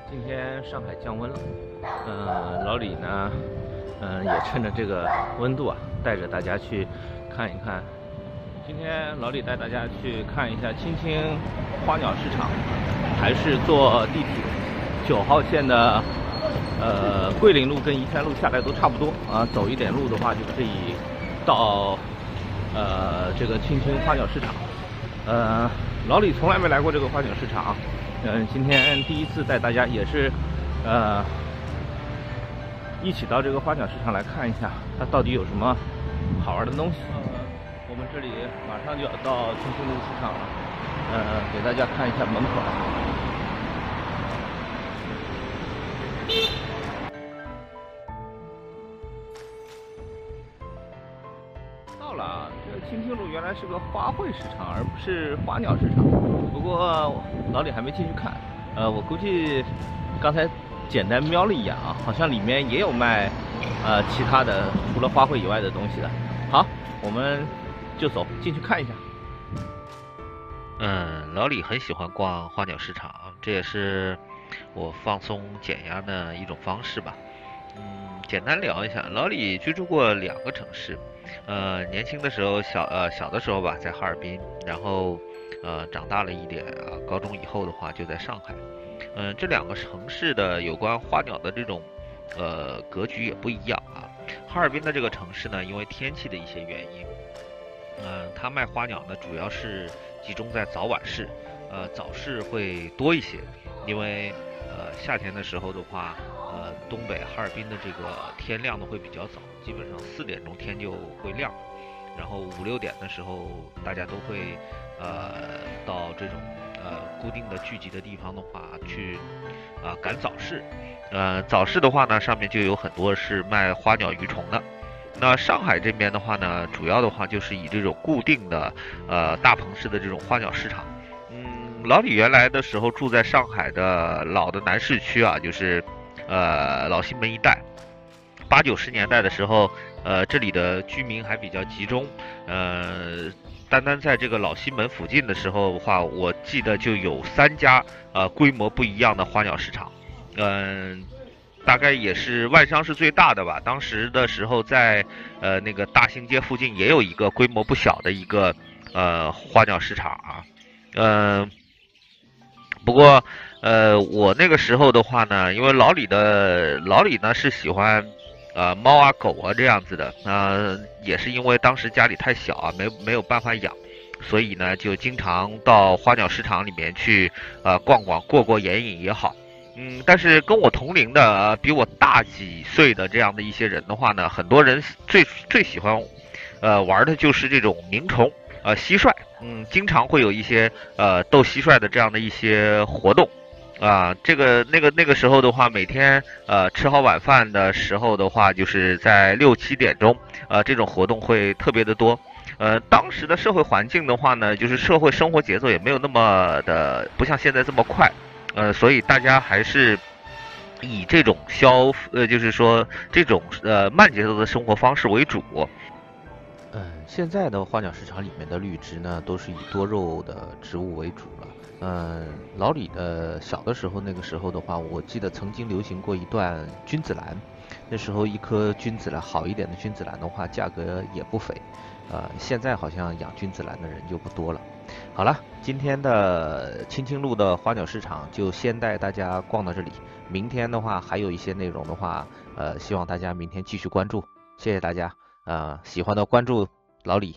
今天上海降温了，老李呢，也趁着这个温度啊，带着大家去看一看。今天老李带大家去看一下青青花鸟市场，还是坐地铁9号线的，桂林路跟宜山路下来都差不多啊，走一点路的话就可以到这个青青花鸟市场。老李从来没来过这个花鸟市场。今天第一次带大家，也是，一起到这个花鸟市场来看一下，它到底有什么好玩的东西。我们这里马上就要到青青路市场了，给大家看一下门口。到了，这个青青路原来是个花卉市场，而不是花鸟市场。不过老李还没进去看，我估计刚才简单瞄了一眼啊，好像里面也有卖其他的除了花卉以外的东西的。好，我们就走进去看一下。老李很喜欢逛花鸟市场，这也是我放松减压的一种方式吧。简单聊一下，老李居住过2个城市，年轻的时候小的时候吧，在哈尔滨，然后长大了一点高中以后的话就在上海。这2个城市的有关花鸟的这种格局也不一样啊。哈尔滨的这个城市呢，因为天气的一些原因，它卖花鸟呢主要是集中在早晚市，早市会多一些，因为夏天的时候的话，东北哈尔滨的这个天亮的会比较早，基本上4点钟天就会亮，然后5、6点的时候大家都会到这种固定的聚集的地方的话去赶早市。早市的话呢，上面就有很多是卖花鸟鱼虫的。那上海这边的话呢，主要的话就是以这种固定的大棚式的这种花鸟市场。老李原来的时候住在上海的老的南市区啊，就是老西门一带。8、90年代的时候，这里的居民还比较集中，单在这个老西门附近的时候的话，我记得就有3家规模不一样的花鸟市场。大概也是万商是最大的吧。当时的时候在那个大兴街附近也有一个规模不小的一个花鸟市场啊。不过我那个时候的话呢，因为老李呢是喜欢猫啊狗啊这样子的，也是因为当时家里太小啊，没有办法养，所以呢就经常到花鸟市场里面去逛逛过眼瘾也好。但是跟我同龄的比我大几岁的这样的一些人的话呢，很多人最喜欢玩的就是这种鸣虫蟋蟀。经常会有一些斗蟋蟀的这样的一些活动这个那个时候的话，每天吃好晚饭的时候的话，就是在6、7点钟这种活动会特别的多。当时的社会环境的话呢，就是社会生活节奏也没有那么的不像现在这么快，所以大家还是以这种就是说这种慢节奏的生活方式为主。现在的花鸟市场里面的绿植呢，都是以多肉的植物为主了。老李的小的时候，那个时候的话，我记得曾经流行过一段君子兰，那时候一颗君子兰好一点的君子兰的话，价格也不菲。现在好像养君子兰的人就不多了。好了，今天的青青路的花鸟市场就先带大家逛到这里。明天的话还有一些内容的话，希望大家明天继续关注。谢谢大家，喜欢的关注老李。